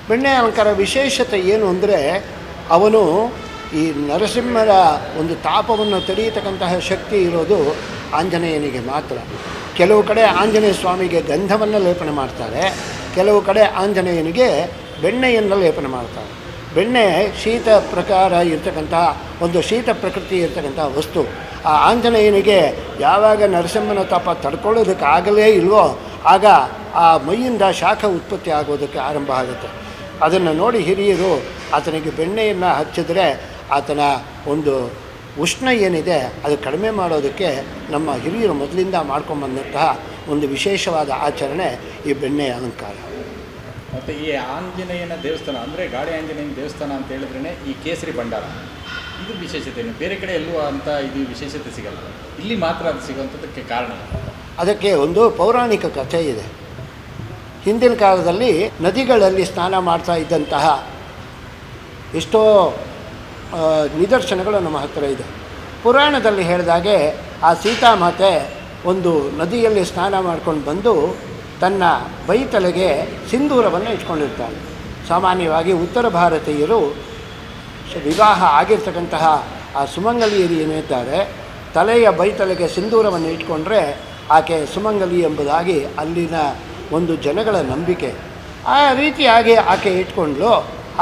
ಬೆಣ್ಣೆ ಅಲಂಕಾರ ವಿಶೇಷತೆ ಏನು ಅಂದರೆ ಅವನು ಈ ನರಸಿಂಹರ ಒಂದು ತಾಪವನ್ನು ತಡೆಯತಕ್ಕಂತಹ ಶಕ್ತಿ ಇರೋದು ಆಂಜನೇಯನಿಗೆ ಮಾತ್ರ. ಕೆಲವು ಕಡೆ ಆಂಜನೇಯ ಸ್ವಾಮಿಗೆ ಗಂಧವನ್ನು ಲೇಪನೆ ಮಾಡ್ತಾರೆ, ಕೆಲವು ಕಡೆ ಆಂಜನೇಯನಿಗೆ ಬೆಣ್ಣೆಯನ್ನು ಲೇಪನೆ ಮಾಡ್ತಾರೆ. ಬೆಣ್ಣೆ ಶೀತ ಪ್ರಕಾರ ಇರ್ತಕ್ಕಂಥ ಒಂದು ಶೀತ ಪ್ರಕೃತಿ ಇರ್ತಕ್ಕಂಥ ವಸ್ತು. ಆ ಆಂಜನೇಯನಿಗೆ ಯಾವಾಗ ನರಸಿಂಹನ ತಾಪ ತಡ್ಕೊಳ್ಳೋದಕ್ಕಾಗಲೇ ಇಲ್ವೋ ಆಗ ಆ ಮೈಯಿಂದ ಶಾಖ ಉತ್ಪತ್ತಿ ಆಗೋದಕ್ಕೆ ಆರಂಭ ಆಗುತ್ತೆ. ಅದನ್ನು ನೋಡಿ ಹಿರಿಯರು ಆತನಿಗೆ ಬೆಣ್ಣೆಯನ್ನು ಹಚ್ಚಿದ್ರೆ ಆತನ ಒಂದು ಉಷ್ಣ ಏನಿದೆ ಅದು ಕಡಿಮೆ ಮಾಡೋದಕ್ಕೆ ನಮ್ಮ ಹಿರಿಯರು ಮೊದಲಿಂದ ಮಾಡ್ಕೊಂಬಂದಂತಹ ಒಂದು ವಿಶೇಷವಾದ ಆಚರಣೆ ಈ ಬೆಣ್ಣೆ ಅಲಂಕಾರ. ಮತ್ತು ಈ ಆಂಜನೇಯನ ದೇವಸ್ಥಾನ ಅಂದರೆ ಗಾಳಿ ಆಂಜನೇಯನ ದೇವಸ್ಥಾನ ಅಂತ ಹೇಳಿದ್ರೇ ಈ ಕೇಸರಿ ಭಂಡಾರ, ಇದು ವಿಶೇಷತೆ. ಬೇರೆ ಕಡೆ ಎಲ್ಲೂ ಅಂತ ಇದು ವಿಶೇಷತೆ ಸಿಗಲ್ಲ, ಇಲ್ಲಿ ಮಾತ್ರ ಅದು ಸಿಗುವಂಥದ್ದಕ್ಕೆ ಕಾರಣ. ಅದಕ್ಕೆ ಒಂದು ಪೌರಾಣಿಕ ಕಥೆ ಇದೆ. ಹಿಂದಿನ ಕಾಲದಲ್ಲಿ ನದಿಗಳಲ್ಲಿ ಸ್ನಾನ ಮಾಡ್ತಾ ಇದ್ದಂತಹ ಎಷ್ಟೋ ನಿದರ್ಶನಗಳು ನಮ್ಮ ಹತ್ತಿರ ಇದೆ. ಪುರಾಣದಲ್ಲಿ ಹೇಳಿದಾಗೆ ಆ ಸೀತಾಮಾತೆ ಒಂದು ನದಿಯಲ್ಲಿ ಸ್ನಾನ ಮಾಡ್ಕೊಂಡು ಬಂದು ತನ್ನ ಬೈತಲೆಗೆ ಸಿಂಧೂರವನ್ನು ಇಟ್ಕೊಂಡಿರ್ತಾಳೆ. ಸಾಮಾನ್ಯವಾಗಿ ಉತ್ತರ ಭಾರತೀಯರು ವಿವಾಹ ಆಗಿರ್ತಕ್ಕಂತಹ ಆ ಸುಮಂಗಲಿಯರು ಏನಿದ್ದಾರೆ ತಲೆಯ ಬೈತಲೆಗೆ ಸಿಂಧೂರವನ್ನು ಇಟ್ಕೊಂಡ್ರೆ ಆಕೆ ಸುಮಂಗಲಿ ಎಂಬುದಾಗಿ ಅಲ್ಲಿನ ಒಂದು ಜನಗಳ ನಂಬಿಕೆ. ಆ ರೀತಿಯಾಗಿ ಆಕೆ ಇಟ್ಕೊಂಡ್ಲು.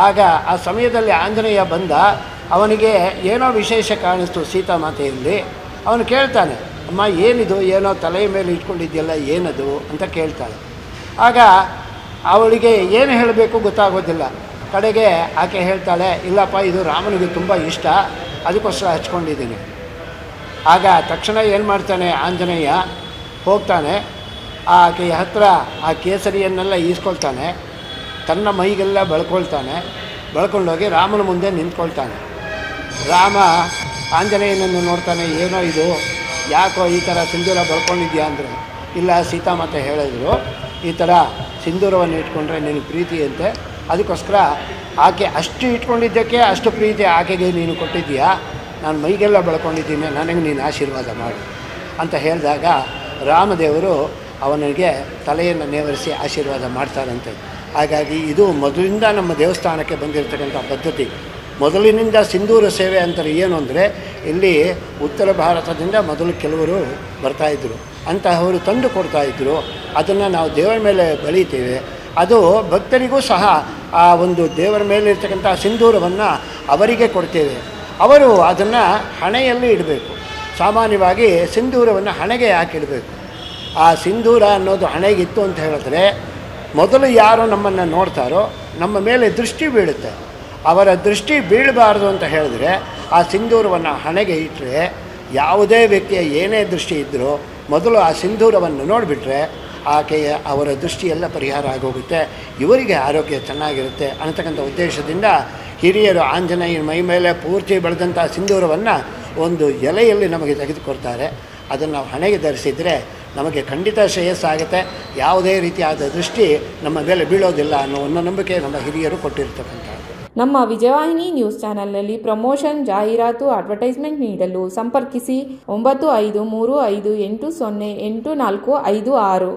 ಆಗ ಆ ಸಮಯದಲ್ಲಿ ಆಂಜನೇಯ ಬಂದ, ಅವನಿಗೆ ಏನೋ ವಿಶೇಷ ಕಾಣಿಸ್ತು ಸೀತಾಮಾತೆಯಲ್ಲಿ. ಅವನು ಕೇಳ್ತಾನೆ, ಅಮ್ಮ ಏನಿದು, ಏನೋ ತಲೆಯ ಮೇಲೆ ಇಟ್ಕೊಂಡಿದ್ಯಲ್ಲ ಏನದು ಅಂತ ಕೇಳ್ತಾಳೆ. ಆಗ ಅವಳಿಗೆ ಏನು ಹೇಳಬೇಕು ಗೊತ್ತಾಗೋದಿಲ್ಲ. ಕಡೆಗೆ ಆಕೆ ಹೇಳ್ತಾಳೆ, ಇಲ್ಲಪ್ಪ ಇದು ರಾಮನಿಗೆ ತುಂಬ ಇಷ್ಟ, ಅದಕ್ಕೋಸ್ಕರ ಹಚ್ಕೊಂಡಿದ್ದೀನಿ. ಆಗ ತಕ್ಷಣ ಏನು ಮಾಡ್ತಾನೆ ಆಂಜನೇಯ, ಹೋಗ್ತಾನೆ ಆಕೆಯ ಹತ್ರ ಆ ಕೇಸರಿಯನ್ನೆಲ್ಲ ಈಸ್ಕೊಳ್ತಾನೆ, ತನ್ನ ಮೈಗೆಲ್ಲ ಬೆಳ್ಕೊಂಡೋಗಿ ರಾಮನ ಮುಂದೆ ನಿಂತ್ಕೊಳ್ತಾನೆ. ರಾಮ ಆಂಜನೇಯನನ್ನು ನೋಡ್ತಾನೆ, ಏನೋ ಇದು, ಯಾಕೋ ಈ ಥರ ಸಿಂಧೂರ ಬೆಳ್ಕೊಂಡಿದ್ಯಾ ಅಂದರೆ, ಇಲ್ಲ ಸೀತಾಮಾತೆ ಹೇಳಿದ್ರು ಈ ಥರ ಸಿಂಧೂರವನ್ನು ಇಟ್ಕೊಂಡ್ರೆ ನಿನಗೆ ಪ್ರೀತಿ ಅಂತೆ, ಅದಕ್ಕೋಸ್ಕರ ಆಕೆ ಅಷ್ಟು ಇಟ್ಕೊಂಡಿದ್ದಕ್ಕೆ ಅಷ್ಟು ಪ್ರೀತಿ ಆಕೆಗೆ ನೀನು ಕೊಟ್ಟಿದ್ದೀಯಾ, ನಾನು ಮೈಗೆಲ್ಲ ಬೆಳ್ಕೊಂಡಿದ್ದೀನಿ, ನನಗೆ ನೀನು ಆಶೀರ್ವಾದ ಮಾಡು ಅಂತ ಹೇಳಿದಾಗ ರಾಮದೇವರು ಅವನಿಗೆ ತಲೆಯನ್ನು ನೇವರಿಸಿ ಆಶೀರ್ವಾದ ಮಾಡ್ತಾರಂತೆ. ಹಾಗಾಗಿ ಇದು ಮೊದಲಿಂದ ನಮ್ಮ ದೇವಸ್ಥಾನಕ್ಕೆ ಬಂದಿರತಕ್ಕಂಥ ಪದ್ಧತಿ. ಮೊದಲಿನಿಂದ ಸಿಂಧೂರ ಸೇವೆ ಅಂತಾರೆ. ಏನು ಅಂದರೆ ಇಲ್ಲಿ ಉತ್ತರ ಭಾರತದಿಂದ ಮೊದಲು ಕೆಲವರು ಬರ್ತಾಯಿದ್ರು, ಅಂತಹವರು ತಂದು ಕೊಡ್ತಾಯಿದ್ರು. ಅದನ್ನು ನಾವು ದೇವರ ಮೇಲೆ ಬಳಿತೀವಿ. ಅದು ಭಕ್ತರಿಗೂ ಸಹ ಆ ಒಂದು ದೇವರ ಮೇಲೆ ಇರ್ತಕ್ಕಂಥ ಸಿಂಧೂರವನ್ನು ಅವರಿಗೆ ಕೊಡ್ತೇವೆ. ಅವರು ಅದನ್ನು ಹಣೆಯಲ್ಲಿ ಇಡಬೇಕು. ಸಾಮಾನ್ಯವಾಗಿ ಸಿಂಧೂರವನ್ನು ಹಣೆಗೆ ಹಾಕಿಡಬೇಕು. ಆ ಸಿಂಧೂರ ಅನ್ನೋದು ಹಣೆಗಿತ್ತು ಅಂತ ಹೇಳಿದ್ರೆ ಮೊದಲು ಯಾರು ನಮ್ಮನ್ನು ನೋಡ್ತಾರೋ ನಮ್ಮ ಮೇಲೆ ದೃಷ್ಟಿ ಬೀಳುತ್ತೆ. ಅವರ ದೃಷ್ಟಿ ಬೀಳಬಾರ್ದು ಅಂತ ಹೇಳಿದ್ರೆ ಆ ಸಿಂಧೂರವನ್ನು ಹಣೆಗೆ ಇಟ್ಟರೆ ಯಾವುದೇ ವ್ಯಕ್ತಿಯ ಏನೇ ದೃಷ್ಟಿ ಇದ್ದರೂ ಮೊದಲು ಆ ಸಿಂಧೂರವನ್ನು ನೋಡಿಬಿಟ್ರೆ ಆಕೆಯ ಅವರ ದೃಷ್ಟಿಯೆಲ್ಲ ಪರಿಹಾರ ಆಗೋಗುತ್ತೆ, ಇವರಿಗೆ ಆರೋಗ್ಯ ಚೆನ್ನಾಗಿರುತ್ತೆ ಅನ್ನತಕ್ಕಂಥ ಉದ್ದೇಶದಿಂದ ಹಿರಿಯರು ಆಂಜನೇಯನ ಮೈ ಮೇಲೆ ಪೂರ್ತಿ ಬೆಳೆದಂಥ ಸಿಂಧೂರವನ್ನು ಒಂದು ಎಲೆಯಲ್ಲಿ ನಮಗೆ ತೆಗೆದುಕೊಡ್ತಾರೆ. ಅದನ್ನು ನಾವು ಹಣೆಗೆ ಧರಿಸಿದರೆ ನಮಗೆ ಖಂಡಿತ ಶ್ರೇಯಸ್ಸಾಗುತ್ತೆ, ಯಾವುದೇ ರೀತಿಯಾದ ದೃಷ್ಟಿ ನಮ್ಮ ಮೇಲೆ ಬೀಳೋದಿಲ್ಲ ಅನ್ನೋ ಒಂದು ನಂಬಿಕೆ ನಮ್ಮ ಹಿರಿಯರು ಕೊಟ್ಟಿರ್ತಕ್ಕಂಥ. ನಮ್ಮ ವಿಜಯವಾಹಿನಿ ನ್ಯೂಸ್ ಚಾನೆಲ್ನಲ್ಲಿ ಪ್ರಮೋಷನ್, ಜಾಹೀರಾತು, ಅಡ್ವರ್ಟೈಸ್ಮೆಂಟ್ ನೀಡಲು ಸಂಪರ್ಕಿಸಿ 9535808456.